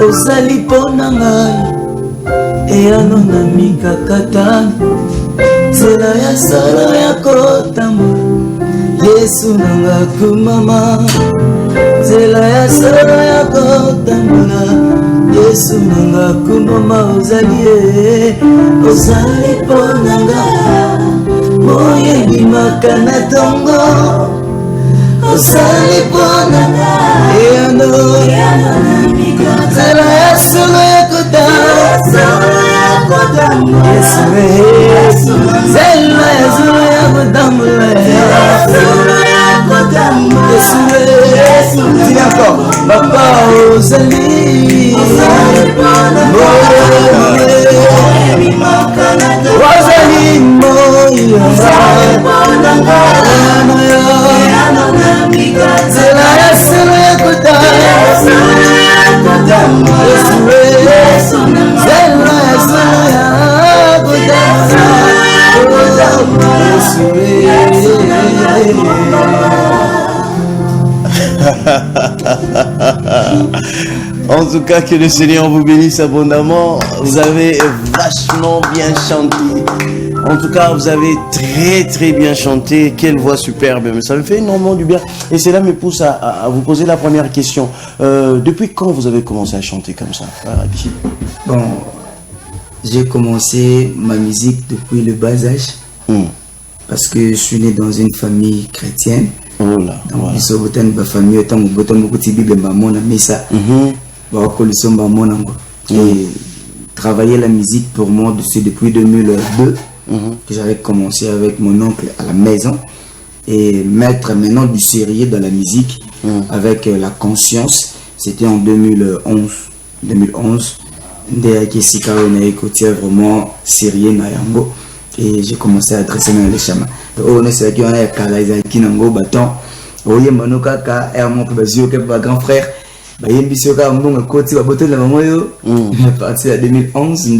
ozali pona ngai eyano na mikakatani nzela ya solo ya kotambola Yesu nanga kumama nzela ya solo ya kotambola Yesu nanga kumama ozali pona ngai moyebi makana tongo ozali pona ngai eyano nzela ya solo ya kotambola Yesu nzela ya solo ya kotambola Yesu dis encore papa ozali moya nzela ya solo ya En tout cas, que le Seigneur vous bénisse abondamment. Vous avez vachement bien chanté. En tout cas, vous avez très très bien chanté. Quelle voix superbe. Mais ça me fait énormément du bien. Et cela me pousse à vous poser la première question. Depuis quand vous avez commencé à chanter comme ça? Bon, j'ai commencé ma musique depuis le bas âge. Parce que je suis né dans une famille chrétienne. Oh là, donc ils sont ma famille autant que beaucoup de bible maman na misa et travailler la musique pour moi c'est depuis 2002 que j'avais commencé avec mon oncle à la maison et mettre maintenant du sérieux dans la musique avec la conscience. C'était en 2011 vraiment sérieux na yango. Et j'ai commencé à adresser les chamans. On est ceux qui ont qui n'ont pas bâton. Oui, mon kaka, et mon grand frère. Il y a un bisou qui a un côté de la beauté de la maman. À partir de 2011,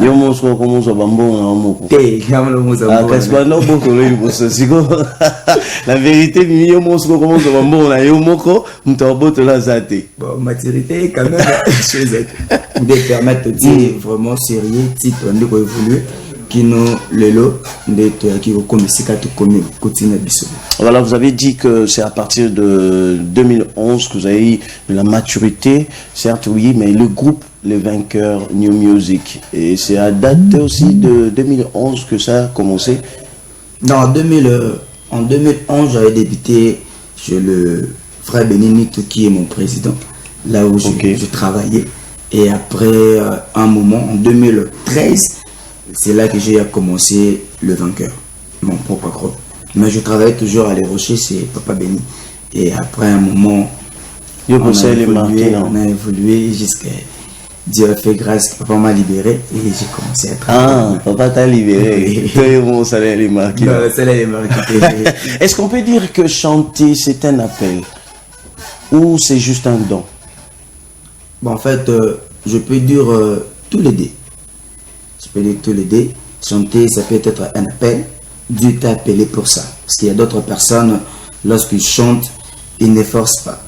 yo monso commence à bambon la vérité yo monso commence à bambon na yo moko mtoboto la zate bon maturité quand même de permettre de dire vraiment sérieux titre de évoluer qui nous le lot de qui commencer à tout comme continuer biso. Voilà, vous avez dit que c'est à partir de 2011 que vous avez eu de la maturité, certes oui, mais le groupe Les Vainqueurs New Music, et c'est à date aussi de 2011 que ça a commencé. Non, en 2011 j'avais débuté chez le frère Benimito qui est mon président, là où je travaillais, et après un moment en 2013 c'est là que j'ai commencé Le Vainqueur, mon propre groupe. Mais je travaillais toujours à Les Rochers, c'est Papa Béni. Et après un moment, on a évolué jusqu'à Dieu a fait grâce, Papa m'a libéré et j'ai commencé à travailler. Ah, Papa t'a libéré. Mon salaire est marqué. Non, le salaire est marqué. Est-ce qu'on peut dire que chanter c'est un appel ou c'est juste un don? Bon, en fait, je peux dire tous les deux. Je peux dire tous les deux. Chanter, ça peut être un appel. Dieu t'a appelé pour ça. Parce qu'il y a d'autres personnes, lorsqu'ils chantent, ils ne forcent pas.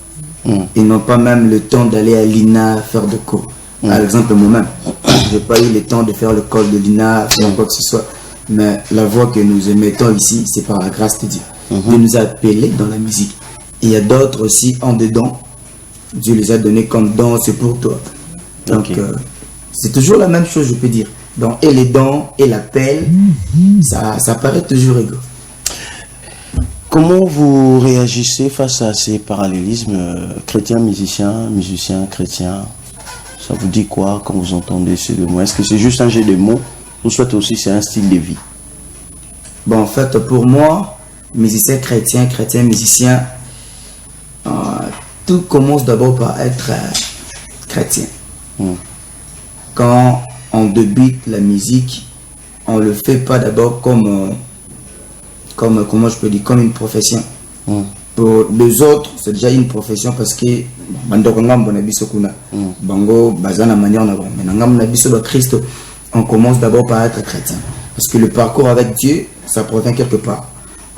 Ils n'ont pas même le temps d'aller à l'INA faire de cours. Par exemple, moi-même, je n'ai pas eu le temps de faire le col de l'INA, faire quoi que ce soit. Mais la voix que nous émettons ici, c'est par la grâce de Dieu. Dieu nous a appelés dans la musique. Et il y a d'autres aussi en dedans. Dieu les a donnés comme don, c'est pour toi. Donc, c'est toujours la même chose, je peux dire. Donc, et les dons et l'appel, ça paraît toujours égaux. Comment vous réagissez face à ces parallélismes chrétien-musicien, musicien-chrétien? Ça vous dit quoi quand vous entendez ces deux mots? Est-ce que c'est juste un jeu de mots ou soit aussi c'est un style de vie? Bon, en fait, pour moi, musicien chrétien, musicien, tout commence d'abord par être chrétien. Quand on débute la musique, on ne le fait pas d'abord comme comment je peux dire, comme une profession. Pour les autres, c'est déjà une profession parce que on commence d'abord par être chrétien. Parce que le parcours avec Dieu, ça provient quelque part.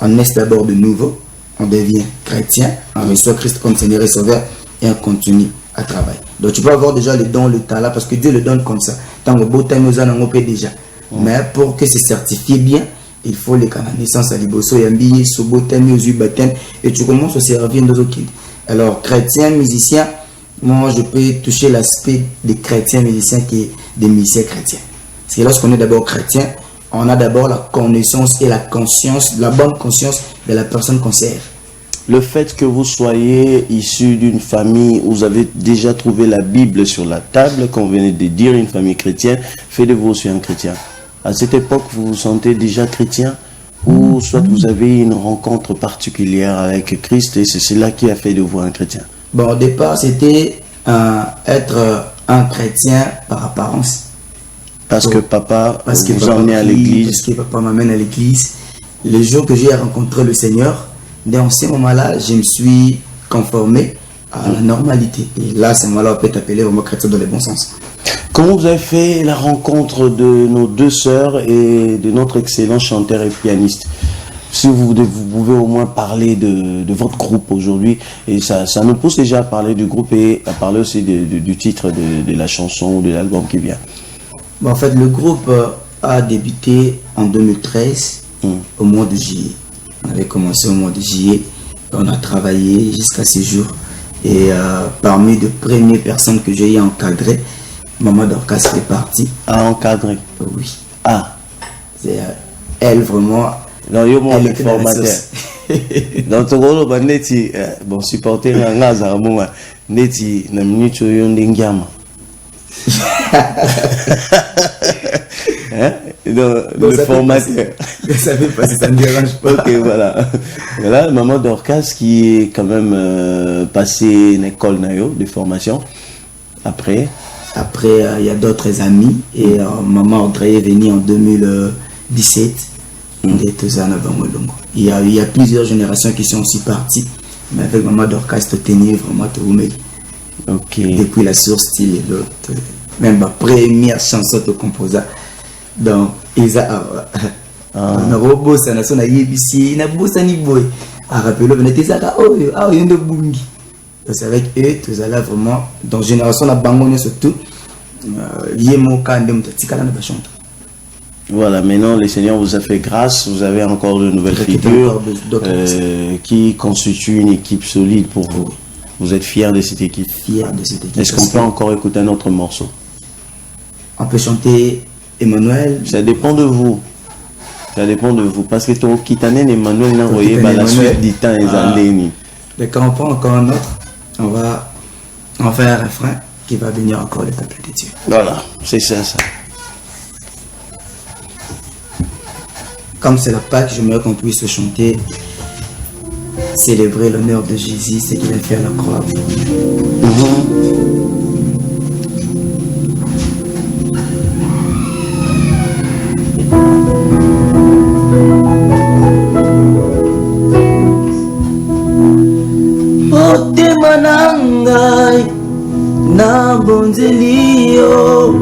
On naît d'abord de nouveau, on devient chrétien, on reçoit Christ comme Seigneur et Sauveur et on continue à travailler. Donc tu peux avoir déjà le don, le talent, parce que Dieu le donne comme ça. Tant que beau temps, nous en avons déjà. Mais pour que c'est certifié bien, il faut les naissance à Liboso, Yambi, Sobo, Temi, Zubaten, et tu commences à servir nos autres. Alors, chrétien, musicien, moi je peux toucher l'aspect des chrétiens musiciens qui est des musiciens chrétiens. Parce que lorsqu'on est d'abord chrétien, on a d'abord la connaissance et la conscience, la bonne conscience de la personne qu'on sert. Le fait que vous soyez issu d'une famille où vous avez déjà trouvé la Bible sur la table, qu'on venait de dire, une famille chrétienne, fait de vous aussi un chrétien. À cette époque, vous vous sentez déjà chrétien ou soit vous avez une rencontre particulière avec Christ et c'est cela qui a fait de vous un chrétien? Bon, au départ, c'était être un chrétien par apparence. Parce que papa vous papa emmenait à l'église. Parce que papa m'amène à l'église. Le jour que j'ai rencontré le Seigneur, dans ce moment-là, je me suis conformé à la normalité. Et là, ce moment-là, on peut t'appeler vraiment chrétien dans le bon sens. Comment vous avez fait la rencontre de nos deux sœurs et de notre excellent chanteur et pianiste? Si vous pouvez au moins parler de votre groupe aujourd'hui, et ça nous pousse déjà à parler du groupe et à parler aussi du titre de la chanson ou de l'album qui vient. Bon, en fait, le groupe a débuté en 2013, au mois de juillet. On avait commencé au mois de juillet, on a travaillé jusqu'à ce jour. Et parmi les premières personnes que j'ai encadrées, Maman Dorcas fait partie. À encadrer? Oui. Ah. C'est elle vraiment. Non, yo mon formateur. Dans ton rôle, bon, supporter un gaz à moi, neti, na minute yo ndengama. Hein? Le formateur. Ça fait pas si ça ne dérange pas. Ok, voilà. Voilà, Maman Dorcas qui est quand même passé une école de formation. Après, il y a d'autres amis. Et Maman Audrey est venue en 2017. Il y a plusieurs générations qui sont aussi parties. Mais avec Maman Dorcas, tu tenir vraiment tout le. Ok. Depuis la source, style et l'autre. Même ma première chanson de composa. Donc, ils ont robot, ça n'a pas yébisi, n'a pas ni boy. À rappeler, on était ça, il y a bungi. C'est avec eux, tous allés vraiment, dans la génération, la bangonne surtout, yémo kandem, tikala na bachante. Voilà, maintenant le Seigneur vous a fait grâce, vous avez encore de nouvelles figures qui constituent une équipe solide pour vous. Vous êtes fiers de cette équipe? Fiers de cette équipe. Est-ce qu'on peut encore écouter un autre morceau? On peut chanter Emmanuel. Ça dépend de vous. Ça dépend de vous. Parce que ton Kitanen Emmanuel n'a envoyé la suite du temps et Zandéni. Mais quand on prend encore un autre, on va en faire un refrain qui va venir encore le peuple de Dieu. Voilà, c'est ça. Comme c'est la Pâque, j'aimerais qu'on puisse chanter, célébrer l'honneur de Jésus, ce qu'il a fait à la croix. Motema nangai na bonzelio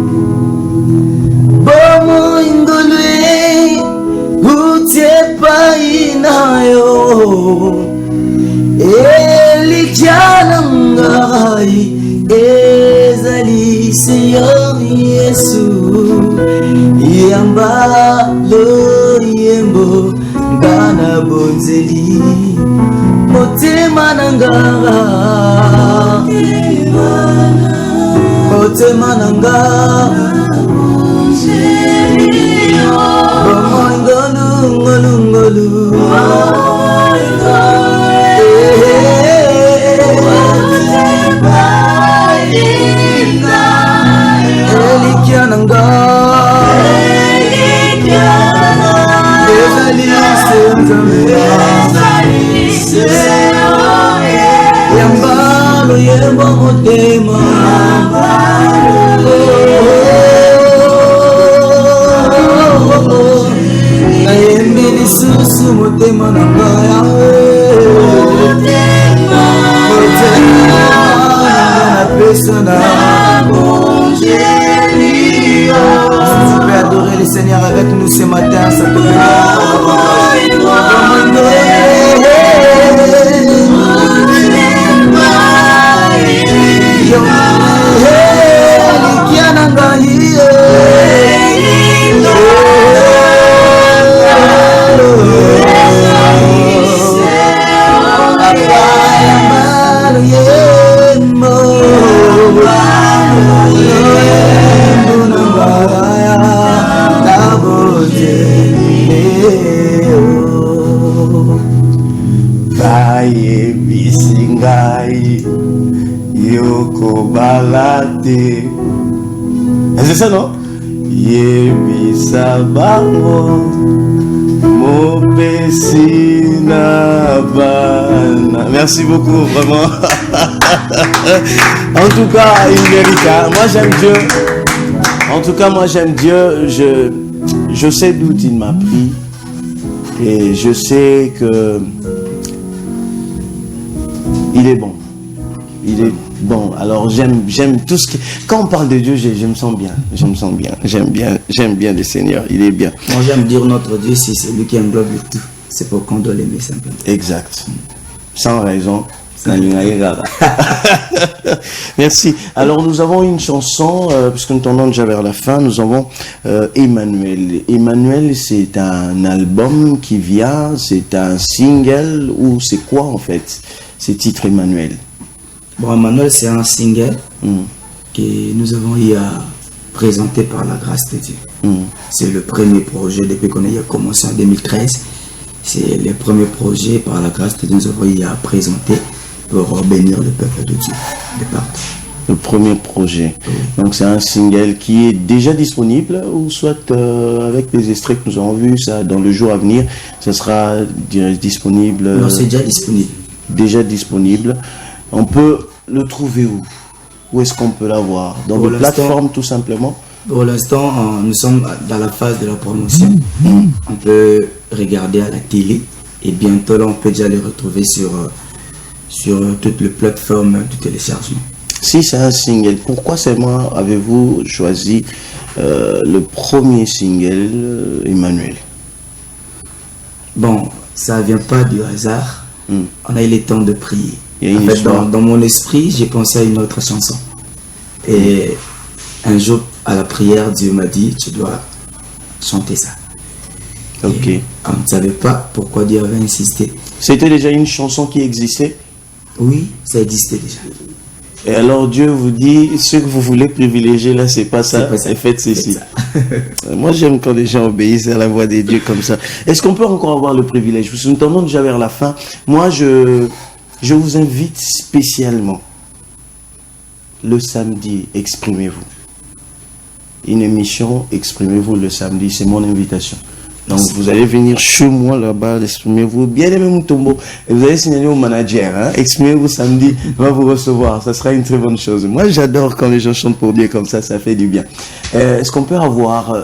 bomo ingolwe utiepa inayo elikiana ngai ezali Seigneur Yesu yamba lo yembo ngana bonzeli motema nanga ngolu yambalo yembo motema nayembi lisusu motema na ngaya Si tu peux adorer le Seigneur avec nous ce matin, ça peut venir. C'est ça, non? Yebisa bango mopesina bana. Merci beaucoup, vraiment. En tout cas, il mérite. Moi, j'aime Dieu. En tout cas, moi, j'aime Dieu. Je sais d'où il m'a pris. Et je sais que il est bon. Il est bon. Alors j'aime tout ce qui... Quand on parle de Dieu, je me sens bien. Je me sens bien. J'aime bien le Seigneur. Il est bien. Moi j'aime dire notre Dieu, c'est celui qui englobe le tout. C'est pour qu'on doit l'aimer simplement. Exact. Sans raison. Merci. Alors nous avons une chanson, puisque nous tendons déjà vers la fin, nous avons Emmanuel. Emmanuel, c'est un album qui vient, c'est un single, ou c'est quoi en fait, ces titres Emmanuel? Bon, Emmanuel, c'est un single que nous avons eu à présenter par la grâce de Dieu. C'est le premier projet depuis qu'on a commencé en 2013. C'est le premier projet par la grâce de Dieu nous avons eu à présenter pour bénir le peuple de Dieu de partout. Le premier projet. Donc c'est un single qui est déjà disponible, ou soit avec les extraits que nous avons vus, ça, dans le jour à venir, ça sera disponible. Non, c'est déjà disponible. Déjà disponible. On peut le trouver où? Où est-ce qu'on peut l'avoir? Dans des plateformes tout simplement? Pour l'instant, nous sommes dans la phase de la promotion. On peut regarder à la télé et bientôt là, on peut déjà les retrouver sur toutes les plateformes de téléchargement. Si c'est un single, pourquoi seulement avez-vous choisi le premier single, Emmanuel? Bon, ça ne vient pas du hasard. On a eu le temps de prier. En fait, dans mon esprit, j'ai pensé à une autre chanson. Et un jour, à la prière, Dieu m'a dit, tu dois chanter ça. Ok. Et on ne savait pas pourquoi Dieu avait insisté. C'était déjà une chanson qui existait? Oui, ça existait déjà. Et alors Dieu vous dit, ce que vous voulez privilégier là, c'est pas ça, et faites ceci. Moi j'aime quand les gens obéissent à la voix des dieux comme ça. Est-ce qu'on peut encore avoir le privilège? Parce que nous tendons déjà vers la fin. Moi je vous invite spécialement le samedi, exprimez-vous. Une émission, exprimez-vous le samedi, c'est mon invitation. Donc vous allez venir chez moi là-bas, exprimez-vous, bien aimé Moutombo, et vous allez signaler au manager, hein, exprimez-vous samedi, on va vous recevoir, ça sera une très bonne chose. Moi j'adore quand les gens chantent pour Dieu comme ça fait du bien. Est-ce qu'on peut avoir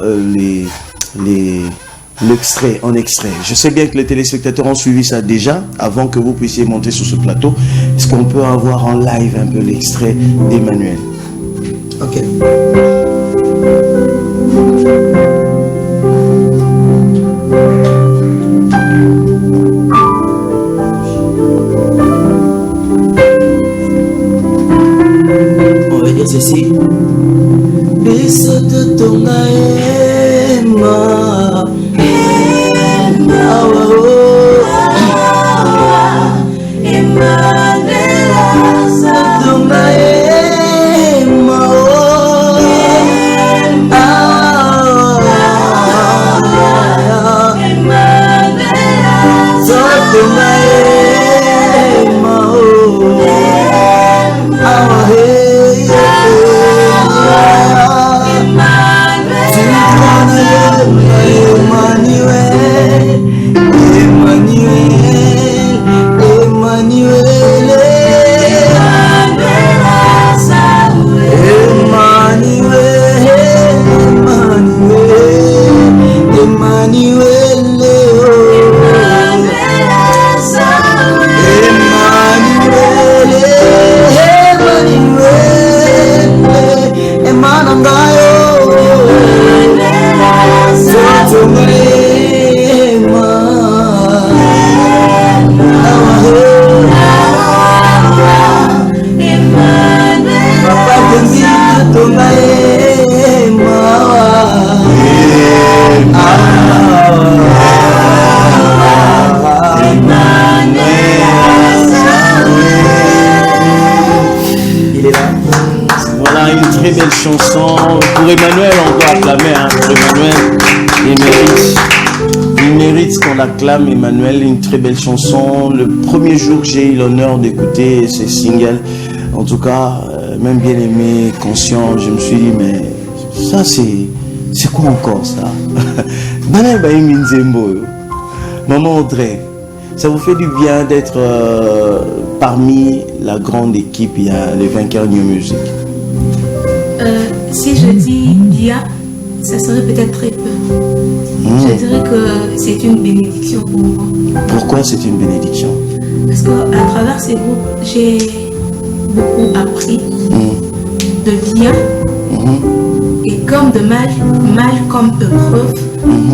l'extrait en extrait? Je sais bien que les téléspectateurs ont suivi ça déjà, avant que vous puissiez monter sur ce plateau. Est-ce qu'on peut avoir en live un peu l'extrait d'Emmanuel? Ok. On va dire ceci. Bisoto tonga ema Voilà une très belle chanson. Pour Emmanuel, on doit acclamer. Hein. Pour Emmanuel, il mérite qu'on acclame Emmanuel. Une très belle chanson. Le premier jour que j'ai eu l'honneur d'écouter ces singles, en tout cas, même bien aimé, conscient, je me suis dit, mais ça c'est quoi encore ça? Maman Audrey, ça vous fait du bien d'être parmi la grande équipe, il y a les vainqueurs New Music? Si je dis bien, ça serait peut-être très peu. Je dirais que c'est une bénédiction pour moi. Pourquoi c'est une bénédiction? Parce qu'à travers ces groupes, j'ai beaucoup appris de bien et comme de mal comme épreuve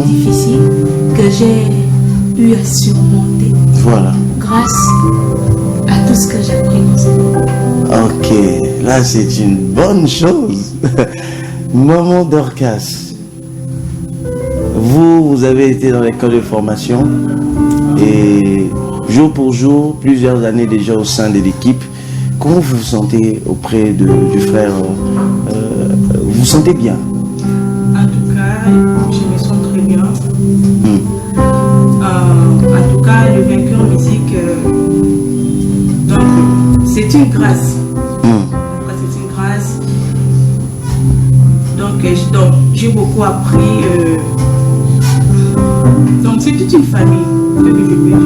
difficile que j'ai eu à surmonter. Voilà. Grâce à tout ce que j'ai appris dans ce groupe. Ok, là c'est une bonne chose. Maman Dorcas, vous avez été dans l'école de formation et jour pour jour, plusieurs années déjà au sein de l'équipe. Comment vous vous sentez auprès du frère? Vous vous sentez bien? En tout cas, je me sens très bien. En tout cas, le vainqueur musique, donc c'est une grâce. C'est une grâce. Donc j'ai beaucoup appris. Donc c'est toute une famille, ce que je peux dire.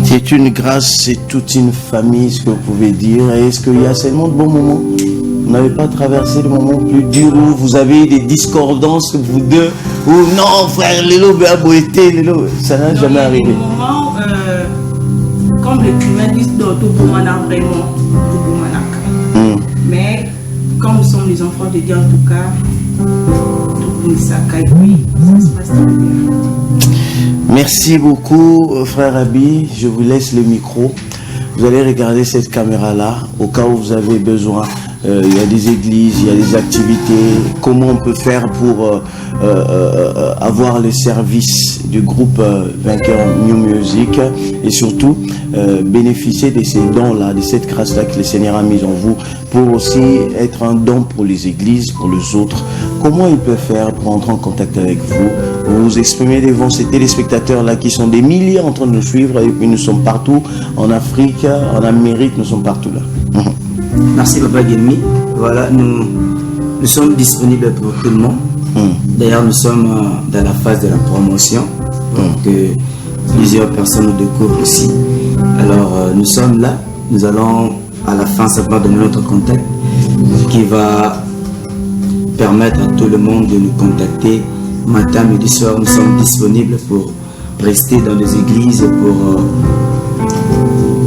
C'est une grâce, c'est toute une famille, ce que vous pouvez dire. Est-ce qu'il y a seulement de bons moments? Vous n'avez pas traversé le moment plus dur où vous avez des discordances, vous deux, ou non, frère, Lélo, Lélo, ça n'a jamais arrivé. Il y a des moments, comme les humanistes dans tout Boumana, vraiment, tout Boumanac. Mais, quand nous sommes les enfants de Dieu, en tout cas, tout Boumissaka, et puis, ça se passe très bien. Merci beaucoup, frère Abi. Je vous laisse le micro. Vous allez regarder cette caméra-là au cas où vous avez besoin. Il y a des églises, il y a des activités. Comment on peut faire pour avoir le service du groupe Vainqueur New Music et surtout bénéficier de ces dons-là, de cette grâce-là que le Seigneur a mise en vous pour aussi être un don pour les églises, pour les autres. Comment ils peuvent faire pour entrer en contact avec vous? Vous vous exprimez devant ces téléspectateurs-là qui sont des milliers en train de nous suivre et puis nous sommes partout en Afrique, en Amérique, nous sommes partout là. Merci Papa Guilmi. Voilà, nous sommes disponibles pour tout le monde. D'ailleurs, nous sommes dans la phase de la promotion. Donc, plusieurs personnes nous découvrent aussi. Alors, nous sommes là. Nous allons à la fin simplement donner notre contact qui va permettre à tout le monde de nous contacter. Matin, midi, soir, nous sommes disponibles pour rester dans les églises pour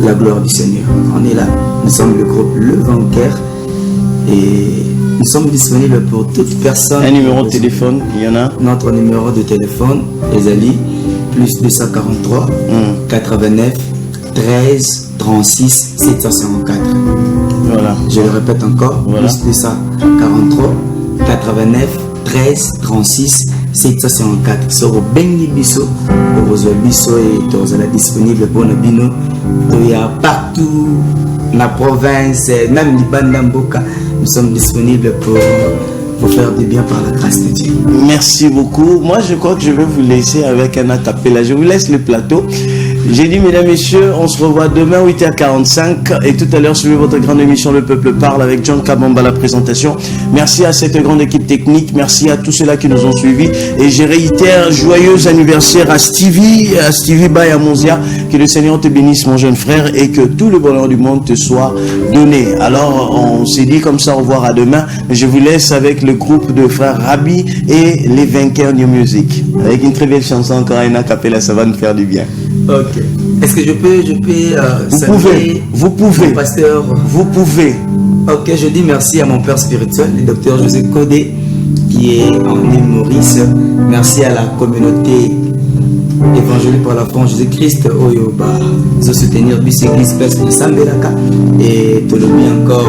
la gloire du Seigneur. On est là. Nous sommes le groupe Le Vainqueur et nous sommes disponibles pour toute personne. Un numéro de téléphone, il y en a? Notre numéro de téléphone, Ezali, plus 243 89 13 36 754. Voilà. Je le répète encore, voilà. Plus 243 89 13 36 754. Sur Bengi Bisso, Bisso est disponible pour nos binos. Il y a partout, la province, même Liban, nous sommes disponibles pour vous faire du bien par la grâce de Dieu. Merci beaucoup. Moi, je crois que je vais vous laisser avec un acapella. Je vous laisse le plateau. J'ai dit, mesdames, messieurs, on se revoit demain 8h45 et tout à l'heure, suivez votre grande émission Le Peuple Parle avec John Kabamba la présentation. Merci à cette grande équipe technique, merci à tous ceux-là qui nous ont suivis et je réitère joyeux anniversaire à Stevie Bayamonzia, que le Seigneur te bénisse mon jeune frère et que tout le bonheur du monde te soit donné. Alors, on s'est dit comme ça, au revoir à demain, mais je vous laisse avec le groupe de frères Rabi et les Vainqueurs New Music. Avec une très belle chanson encore, une acapella, ça va nous faire du bien. Ok. Est-ce que je peux vous pouvez, pasteur. Vous pouvez. Ok, je dis merci à mon père spirituel, le docteur José Kodé, qui est en île Maurice. Merci à la communauté évangélique pour la France Jésus-Christ, Oyoba, de soutenir bis église Père de Sambelaka. Et tout le bien encore,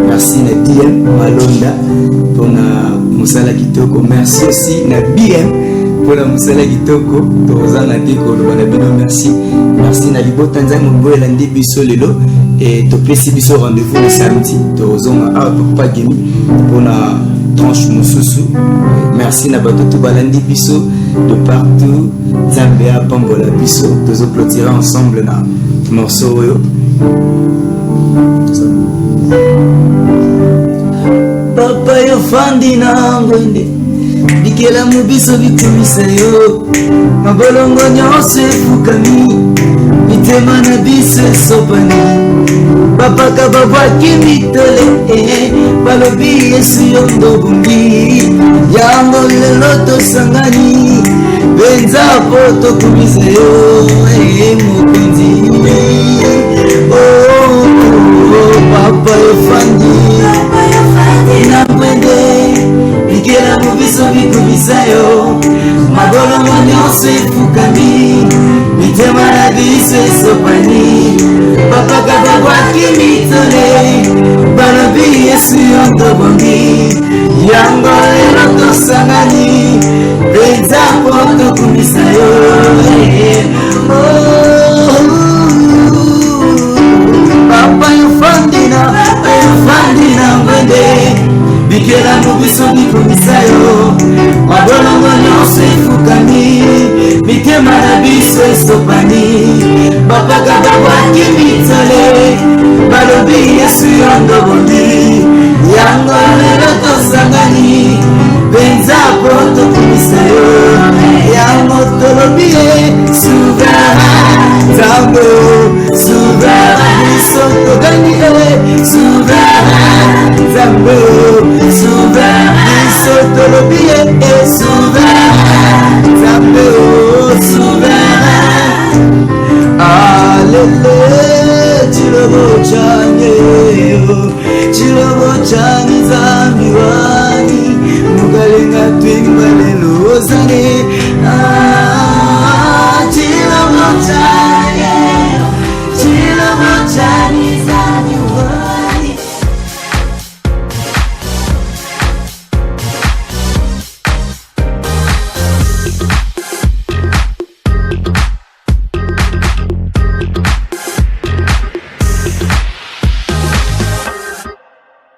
merci Nadiem Malonda pour na Moussala Kitoko. Merci aussi Nabiem. Pour la Moussala Kitoko, Tozana Teko, merci. Merci Nalibo Tanzanie, Mboé Landi Bisso Lelo, et Topesi Bisso rendez-vous le samedi, Tozona Papa Gemi pour la tranche Moussousou. Merci na bato tout balandi biso de partout. Zambia Bambola biso. Nous clôturer ensemble na morceau yo. Papa yo fandi na ngwende bikela mubiso bikumisa yo mabolongo nyonso efukami mitema na biso esopani babaka babwaki mitole balobi yesu yo ndobungi yango lelo tosangani benza po tokumisa yo mokonzi papa yo fandi na mwende bikela mubiso bikumisa yo mabolongo nyonso efukami mitema na biso esopani babaka babwaki mitole balobi yesu yo ndobongi yango lelo tosangani benza po tokumisa yo papa yo fandi na mwende bikela mubiso bikumisa yo mabolongo nyonso efukami mitema na biso esopani babaka babwaki mitole balobi yesu yo ndobongi yango lelo tosangani benza po tokumisa yo yango tolobi ye souverain nzambe souverain biso togani souverain nzambe souverain biso tolobi ye souverain nzambe souverain alele chilobo chani zambi wani mugalenga twimba lelo ozane